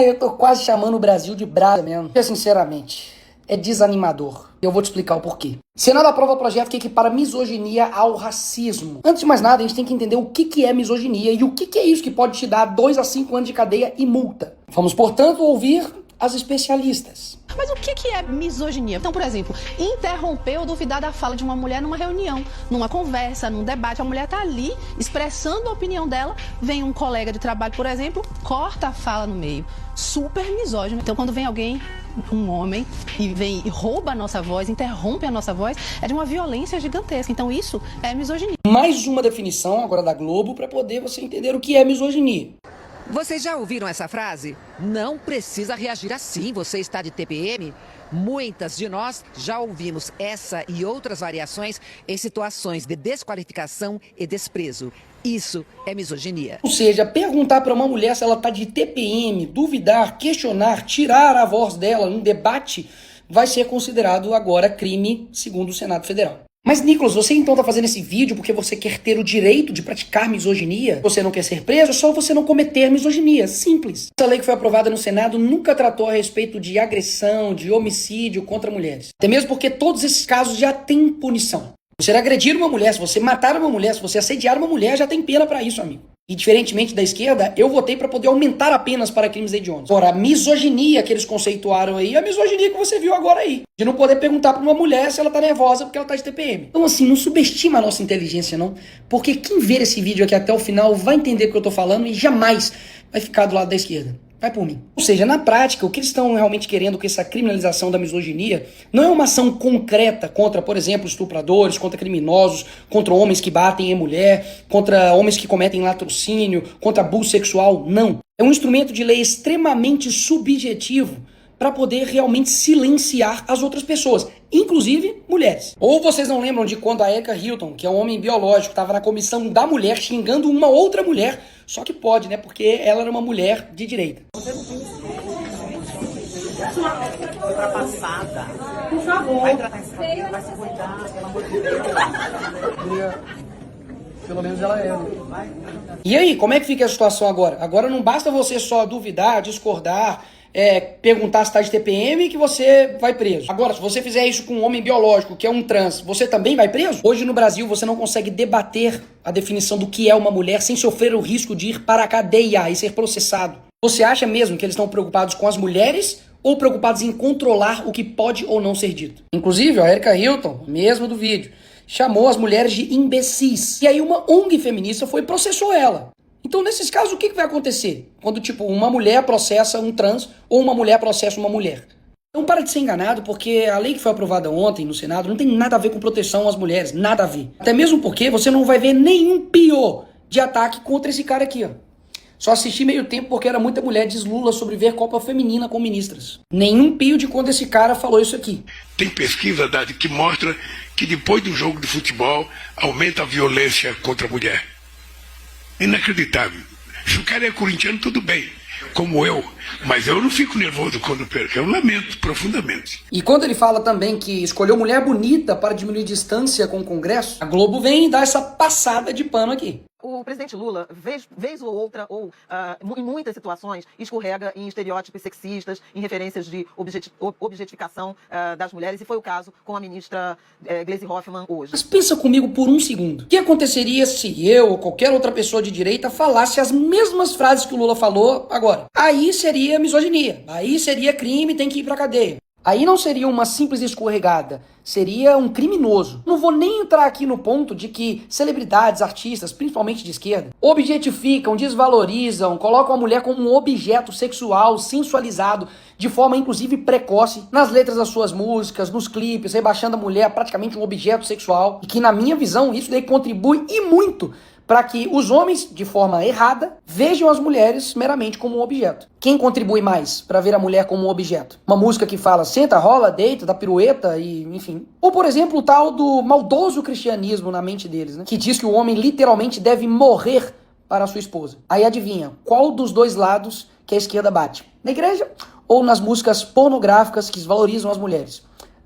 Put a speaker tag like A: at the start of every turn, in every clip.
A: Eu tô quase chamando o Brasil de Brasa mesmo. Porque, sinceramente, é desanimador. Eu vou te explicar o porquê. Senado aprova o projeto que equipara misoginia ao racismo. Antes de mais nada, a gente tem que entender o que é misoginia e o que é isso que pode te dar 2 a 5 anos de cadeia e multa. Vamos, portanto, ouvir as especialistas.
B: Mas o que é misoginia? Então, por exemplo, interromper ou duvidar da fala de uma mulher numa reunião, numa conversa, num debate. A mulher tá ali expressando a opinião dela, vem um colega de trabalho, por exemplo, corta a fala no meio. Super misógino. Então, quando vem alguém, um homem, e vem e rouba a nossa voz, interrompe a nossa voz, é de uma violência gigantesca. Então, isso é misoginia.
A: Mais uma definição agora da Globo para poder você entender o que é misoginia.
C: Vocês já ouviram essa frase? Não precisa reagir assim, você está de TPM? Muitas de nós já ouvimos essa e outras variações em situações de desqualificação e desprezo. Isso é misoginia.
A: Ou seja, perguntar para uma mulher se ela tá de TPM, duvidar, questionar, tirar a voz dela em debate, vai ser considerado agora crime segundo o Senado Federal. Mas, Nicolas, você então tá fazendo esse vídeo porque você quer ter o direito de praticar misoginia? Você não quer ser preso? É só você não cometer misoginia. Simples. Essa lei que foi aprovada no Senado nunca tratou a respeito de agressão, de homicídio contra mulheres. Até mesmo porque todos esses casos já têm punição. Se você agredir uma mulher, se você matar uma mulher, se você assediar uma mulher, já tem pena pra isso, amigo. E diferentemente da esquerda, eu votei para poder aumentar a penas para crimes hediondos. Agora, a misoginia que eles conceituaram aí, é a misoginia que você viu agora aí. De não poder perguntar para uma mulher se ela tá nervosa porque ela tá de TPM. Então assim, não subestima a nossa inteligência não, porque quem ver esse vídeo aqui até o final vai entender o que eu tô falando e jamais vai ficar do lado da esquerda. Vai por mim. Ou seja, na prática, o que eles estão realmente querendo com essa criminalização da misoginia não é uma ação concreta contra, por exemplo, estupradores, contra criminosos, contra homens que batem em mulher, contra homens que cometem latrocínio, contra abuso sexual, não. É um instrumento de lei extremamente subjetivo para poder realmente silenciar as outras pessoas, inclusive mulheres. Ou vocês não lembram de quando a Erika Hilton, que é um homem biológico, estava na comissão da mulher xingando uma outra mulher, só que pode, né, porque ela era uma mulher de direita.
D: Ultrapassada. Por favor. Vai tratar esse cabelo, vai se cuidar, pelo amor de Deus.
A: Pelo menos ela é. E aí, como é que fica a situação agora? Agora não basta você só duvidar, discordar, perguntar se está de TPM que você vai preso. Agora, se você fizer isso com um homem biológico, que é um trans, você também vai preso? Hoje no Brasil você não consegue debater a definição do que é uma mulher sem sofrer o risco de ir para a cadeia e ser processado. Você acha mesmo que eles estão preocupados com as mulheres ou preocupados em controlar o que pode ou não ser dito? Inclusive, a Erika Hilton, mesmo do vídeo, chamou as mulheres de imbecis. E aí uma ONG feminista foi e processou ela. Então, nesses casos, o que vai acontecer? Quando, tipo, uma mulher processa um trans ou uma mulher processa uma mulher. Então, para de ser enganado, porque a lei que foi aprovada ontem no Senado não tem nada a ver com proteção às mulheres, nada a ver. Até mesmo porque você não vai ver nenhum pio de ataque contra esse cara aqui, ó. Só assisti meio tempo porque era muita mulher diz Lula sobre ver Copa Feminina com ministras. Nenhum pio de quando esse cara falou isso aqui.
E: Tem pesquisa, Dade, que mostra que depois do jogo de futebol aumenta a violência contra a mulher. Inacreditável. Se o cara é corintiano, tudo bem, como eu, mas eu não fico nervoso quando perco, eu lamento profundamente.
A: E quando ele fala também que escolheu mulher bonita para diminuir distância com o Congresso, a Globo vem e dá essa passada de pano aqui.
D: O presidente Lula, vez ou outra, ou em muitas situações, escorrega em estereótipos sexistas, em referências de objetificação das mulheres, e foi o caso com a ministra Gleisi Hoffmann hoje.
A: Mas pensa comigo por um segundo. O que aconteceria se eu ou qualquer outra pessoa de direita falasse as mesmas frases que o Lula falou agora? Aí seria misoginia, aí seria crime, tem que ir pra cadeia. Aí não seria uma simples escorregada, seria um criminoso. Não vou nem entrar aqui no ponto de que celebridades, artistas, principalmente de esquerda, objetificam, desvalorizam, colocam a mulher como um objeto sexual, sensualizado, de forma inclusive precoce, nas letras das suas músicas, nos clipes, rebaixando a mulher a praticamente um objeto sexual. E que na minha visão isso daí contribui e muito para que os homens, de forma errada, vejam as mulheres meramente como um objeto. Quem contribui mais para ver a mulher como um objeto? Uma música que fala senta, rola, deita, dá pirueta e enfim. Ou, por exemplo, o tal do maldoso cristianismo na mente deles, né? Que diz que o homem literalmente deve morrer para a sua esposa. Aí adivinha, qual dos dois lados que a esquerda bate? Na igreja ou nas músicas pornográficas que desvalorizam as mulheres?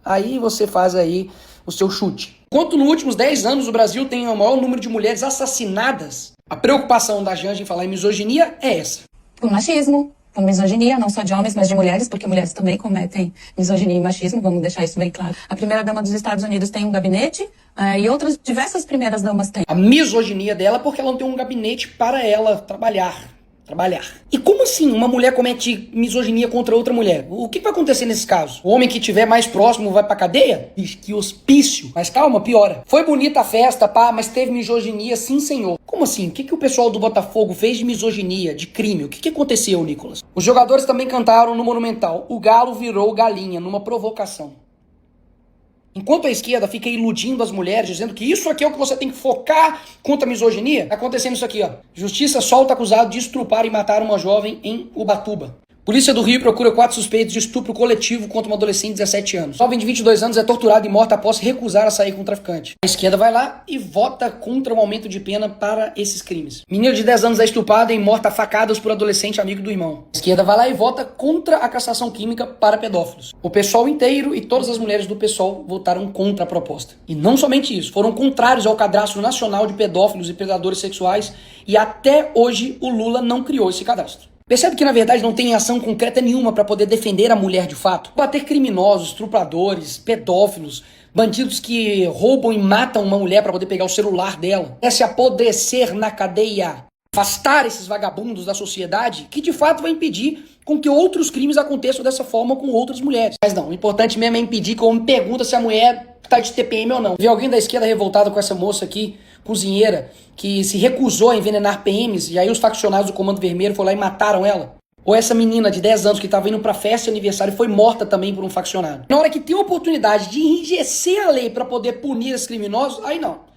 A: Aí você faz aí o seu chute. Enquanto nos últimos 10 anos o Brasil tem o maior número de mulheres assassinadas, a preocupação da Janja em falar em misoginia é essa.
F: Por machismo, com misoginia, não só de homens, mas de mulheres, porque mulheres também cometem misoginia e machismo, vamos deixar isso bem claro. A primeira-dama dos Estados Unidos tem um gabinete, e outras diversas primeiras-damas têm.
A: A misoginia dela é porque ela não tem um gabinete para ela trabalhar. E como assim uma mulher comete misoginia contra outra mulher? O que vai acontecer nesse caso? O homem que estiver mais próximo vai pra cadeia? Ixi, que hospício. Mas calma, piora. Foi bonita a festa, pá, mas teve misoginia, sim, senhor. Como assim? O que o pessoal do Botafogo fez de misoginia, de crime? O que aconteceu, Nicolas? Os jogadores também cantaram no Monumental: o galo virou galinha, numa provocação. Enquanto a esquerda fica iludindo as mulheres, dizendo que isso aqui é o que você tem que focar contra a misoginia, tá acontecendo isso aqui, ó. Justiça solta acusado de estrupar e matar uma jovem em Ubatuba. Polícia do Rio procura 4 suspeitos de estupro coletivo contra uma adolescente de 17 anos. Jovem de 22 anos é torturado e morta após recusar a sair com o traficante. A esquerda vai lá e vota contra o aumento de pena para esses crimes. Menina de 10 anos é estuprada e morta a facadas por adolescente amigo do irmão. A esquerda vai lá e vota contra a castração química para pedófilos. O PSOL inteiro e todas as mulheres do PSOL votaram contra a proposta. E não somente isso, foram contrários ao cadastro nacional de pedófilos e predadores sexuais, e até hoje o Lula não criou esse cadastro. Percebe que, na verdade, não tem ação concreta nenhuma para poder defender a mulher de fato? Bater criminosos, estupradores, pedófilos, bandidos que roubam e matam uma mulher para poder pegar o celular dela. É se apodrecer na cadeia. Afastar esses vagabundos da sociedade, que de fato vai impedir com que outros crimes aconteçam dessa forma com outras mulheres. Mas não, o importante mesmo é impedir que eu me pergunta se a mulher tá de TPM ou não. Vi alguém da esquerda revoltado com essa moça aqui, cozinheira, que se recusou a envenenar PMs, e aí os faccionários do Comando Vermelho foram lá e mataram ela. Ou essa menina de 10 anos que estava indo pra festa de aniversário e foi morta também por um faccionário. Na hora que tem a oportunidade de enrijecer a lei para poder punir esses criminosos, aí não.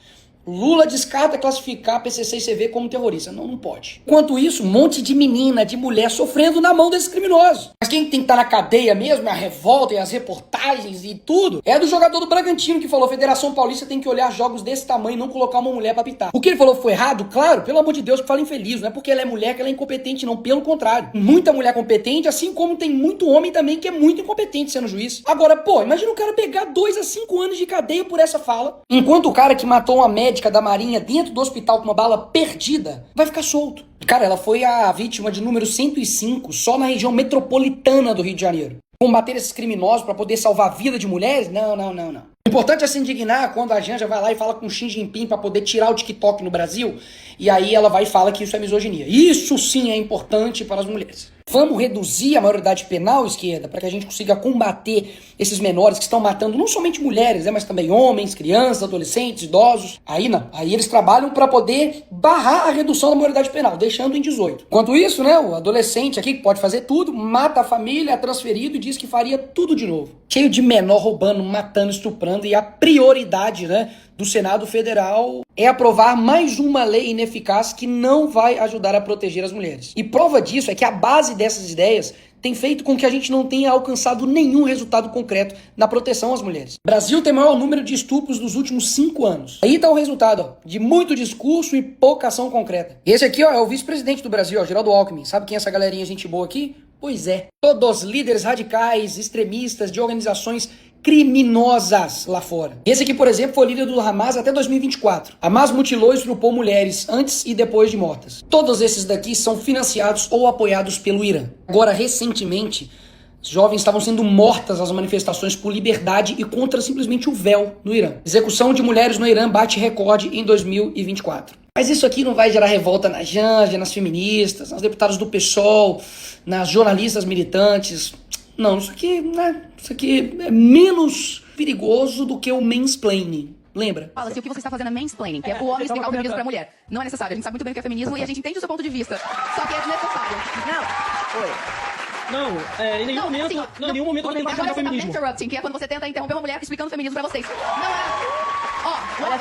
A: Lula descarta classificar PCC e CV como terrorista. Não pode. Enquanto isso, um monte de menina, de mulher sofrendo na mão desses criminosos. Mas quem tem que estar na cadeia mesmo, é a revolta e as reportagens e tudo, é do jogador do Bragantino que falou: Federação Paulista tem que olhar jogos desse tamanho e não colocar uma mulher pra apitar. O que ele falou foi errado? Claro, pelo amor de Deus, que fala infeliz. Não é porque ela é mulher que ela é incompetente, não. Pelo contrário. Muita mulher competente, assim como tem muito homem também que é muito incompetente sendo juiz. Agora, pô, imagina o cara pegar 2 a 5 anos de cadeia por essa fala, enquanto o cara que matou uma médica da Marinha dentro do hospital com uma bala perdida vai ficar solto. Cara, ela foi a vítima de número 105 só na região metropolitana do Rio de Janeiro. Combater esses criminosos para poder salvar a vida de mulheres? Não. O importante é se indignar quando a Janja vai lá e fala com o Xi Jinping para poder tirar o TikTok no Brasil, e aí ela vai e fala que isso é misoginia. Isso sim é importante para as mulheres. Vamos reduzir a maioridade penal, esquerda, para que a gente consiga combater esses menores que estão matando não somente mulheres, mas também homens, crianças, adolescentes, idosos. Aí não. Aí eles trabalham para poder barrar a redução da maioridade penal, deixando em 18. Enquanto isso, né, o adolescente aqui que pode fazer tudo, mata a família, é transferido e diz que faria tudo de novo. Cheio de menor roubando, matando, estuprando, e a prioridade, né, do Senado Federal é aprovar mais uma lei ineficaz que não vai ajudar a proteger as mulheres. E prova disso é que a base dessas ideias tem feito com que a gente não tenha alcançado nenhum resultado concreto na proteção às mulheres. O Brasil tem o maior número de estupros dos últimos 5 anos. Aí tá o resultado, ó, de muito discurso e pouca ação concreta. Esse aqui, ó, é o vice-presidente do Brasil, ó, Geraldo Alckmin. Sabe quem é essa galerinha gente boa aqui? Pois é, todos líderes radicais, extremistas de organizações criminosas lá fora. Esse aqui, por exemplo, foi líder do Hamas até 2024. Hamas mutilou e estrupou mulheres antes e depois de mortas. Todos esses daqui são financiados ou apoiados pelo Irã. Agora, recentemente, jovens estavam sendo mortas nas manifestações por liberdade e contra simplesmente o véu no Irã. Execução de mulheres no Irã bate recorde em 2024. Mas isso aqui não vai gerar revolta na Janja, nas feministas, nas deputadas do PSOL, nas jornalistas militantes. Não, isso aqui é menos perigoso do que o mansplaining. Lembra?
G: Fala, se o que você está fazendo é mansplaining, que é o homem explicar o feminismo pra mulher. Não é necessário, a gente sabe muito bem o que é feminismo e a gente entende o seu ponto de vista. Só que é desnecessário.
H: Em nenhum momento eu tentei explicar o feminismo.
G: Interrupting, que é quando você tenta interromper uma mulher explicando o feminismo pra vocês. Não é.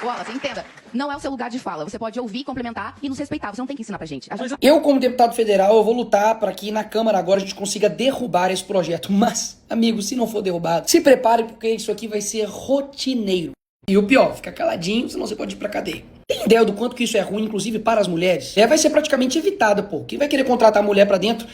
G: Wallace, entenda. Não é o seu lugar de fala. Você pode ouvir, complementar e nos respeitar. Você não tem que ensinar pra gente.
A: Eu, como deputado federal, eu vou lutar para que na Câmara agora a gente consiga derrubar esse projeto. Mas, amigos, se não for derrubado, se prepare porque isso aqui vai ser rotineiro. E o pior, fica caladinho, senão você pode ir pra cadeia. Tem ideia do quanto que isso é ruim, inclusive para as mulheres? Vai ser praticamente evitada, pô. Quem vai querer contratar a mulher pra dentro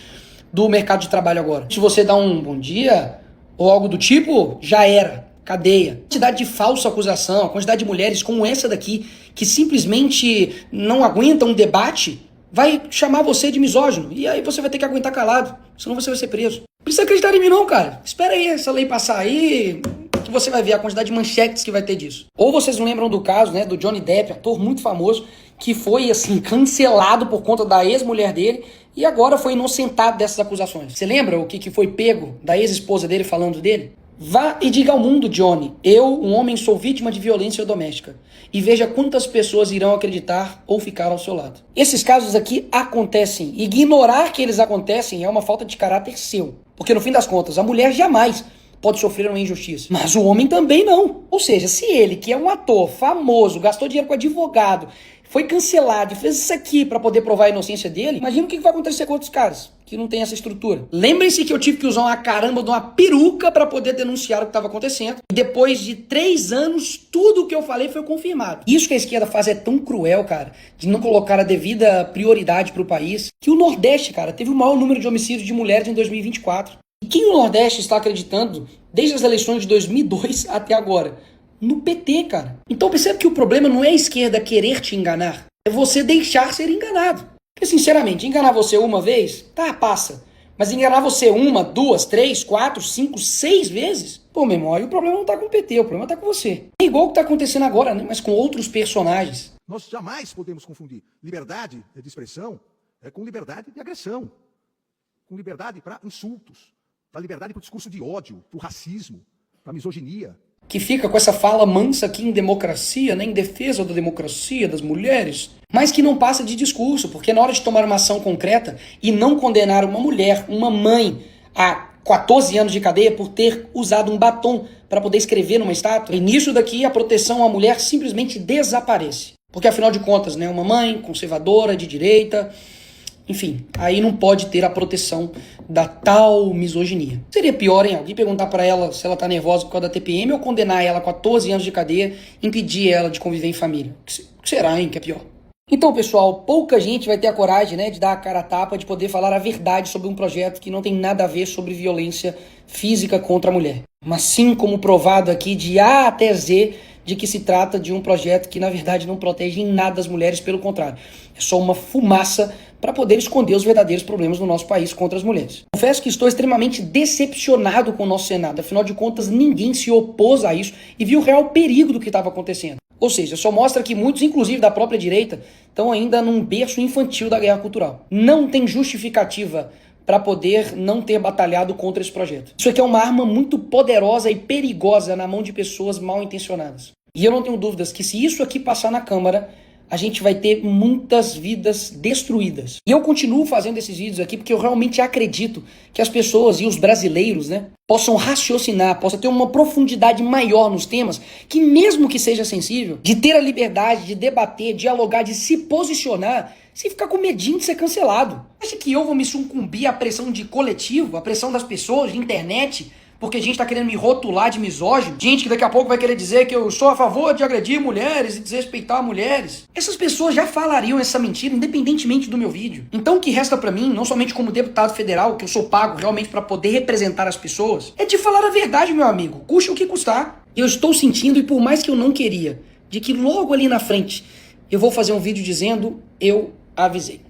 A: do mercado de trabalho agora? Se você dá um bom dia ou algo do tipo, já era. Cadeia. A quantidade de falsa acusação, a quantidade de mulheres como essa daqui, que simplesmente não aguentam um debate, vai chamar você de misógino. E aí você vai ter que aguentar calado, senão você vai ser preso. Não precisa acreditar em mim não, cara. Espera aí essa lei passar aí, que você vai ver a quantidade de manchetes que vai ter disso. Ou vocês não lembram do caso, né, do Johnny Depp, ator muito famoso, que foi, assim, cancelado por conta da ex-mulher dele e agora foi inocentado dessas acusações. Você lembra o que foi pego da ex-esposa dele falando dele? Vá e diga ao mundo, Johnny, eu, um homem, sou vítima de violência doméstica. E veja quantas pessoas irão acreditar ou ficar ao seu lado. Esses casos aqui acontecem. Ignorar que eles acontecem é uma falta de caráter seu. Porque no fim das contas, a mulher jamais pode sofrer uma injustiça. Mas o homem também não. Ou seja, se ele, que é um ator famoso, gastou dinheiro com advogado, foi cancelado e fez isso aqui pra poder provar a inocência dele, imagina o que vai acontecer com outros caras que não tem essa estrutura. Lembrem-se que eu tive que usar uma caramba de uma peruca pra poder denunciar o que estava acontecendo. E depois de 3 anos, tudo o que eu falei foi confirmado. Isso que a esquerda faz é tão cruel, cara, de não colocar a devida prioridade pro país, que o Nordeste, cara, teve o maior número de homicídios de mulheres em 2024. E quem o Nordeste está acreditando desde as eleições de 2002 até agora? No PT, cara. Então percebe que o problema não é a esquerda querer te enganar, é você deixar ser enganado. Porque, sinceramente, enganar você uma vez, tá, passa. Mas enganar você 1, 2, 3, 4, 5, 6 vezes, pô, meu irmão, aí o problema não tá com o PT, o problema tá com você. É igual o que tá acontecendo agora, né? Mas com outros personagens.
I: Nós jamais podemos confundir liberdade de expressão com liberdade de agressão, com liberdade para insultos, para liberdade para o discurso de ódio, para o racismo, para a misoginia.
A: Que fica com essa fala mansa aqui em democracia, né, em defesa da democracia, das mulheres, mas que não passa de discurso, porque na hora de tomar uma ação concreta e não condenar uma mulher, uma mãe, a 14 anos de cadeia por ter usado um batom para poder escrever numa estátua, e nisso daqui a proteção à mulher simplesmente desaparece. Porque afinal de contas, né, uma mãe conservadora, de direita, enfim, aí não pode ter a proteção da tal misoginia. Seria pior, hein? Alguém perguntar pra ela se ela tá nervosa por causa da TPM ou condenar ela a 14 anos de cadeia e impedir ela de conviver em família. O que será, hein, que é pior? Então, pessoal, pouca gente vai ter a coragem, né, de dar a cara a tapa, de poder falar a verdade sobre um projeto que não tem nada a ver sobre violência física contra a mulher. Mas sim, como provado aqui de A até Z, de que se trata de um projeto que, na verdade, não protege em nada as mulheres, pelo contrário. É só uma fumaça para poder esconder os verdadeiros problemas no nosso país contra as mulheres. Confesso que estou extremamente decepcionado com o nosso Senado. Afinal de contas, ninguém se opôs a isso e viu o real perigo do que estava acontecendo. Ou seja, só mostra que muitos, inclusive da própria direita, estão ainda num berço infantil da guerra cultural. Não tem justificativa para poder não ter batalhado contra esse projeto. Isso aqui é uma arma muito poderosa e perigosa na mão de pessoas mal intencionadas. E eu não tenho dúvidas que se isso aqui passar na Câmara, a gente vai ter muitas vidas destruídas. E eu continuo fazendo esses vídeos aqui porque eu realmente acredito que as pessoas e os brasileiros, né, possam raciocinar, possam ter uma profundidade maior nos temas, que mesmo que seja sensível, de ter a liberdade de debater, dialogar, de se posicionar, sem ficar com medinho de ser cancelado. Acha que eu vou me sucumbir à pressão de coletivo, à pressão das pessoas, de internet, porque a gente tá querendo me rotular de misógino? Gente que daqui a pouco vai querer dizer que eu sou a favor de agredir mulheres e desrespeitar mulheres. Essas pessoas já falariam essa mentira independentemente do meu vídeo. Então o que resta pra mim, não somente como deputado federal, que eu sou pago realmente pra poder representar as pessoas, é de falar a verdade, meu amigo, custe o que custar. Eu estou sentindo, e por mais que eu não queria, de que logo ali na frente eu vou fazer um vídeo dizendo: eu avisei.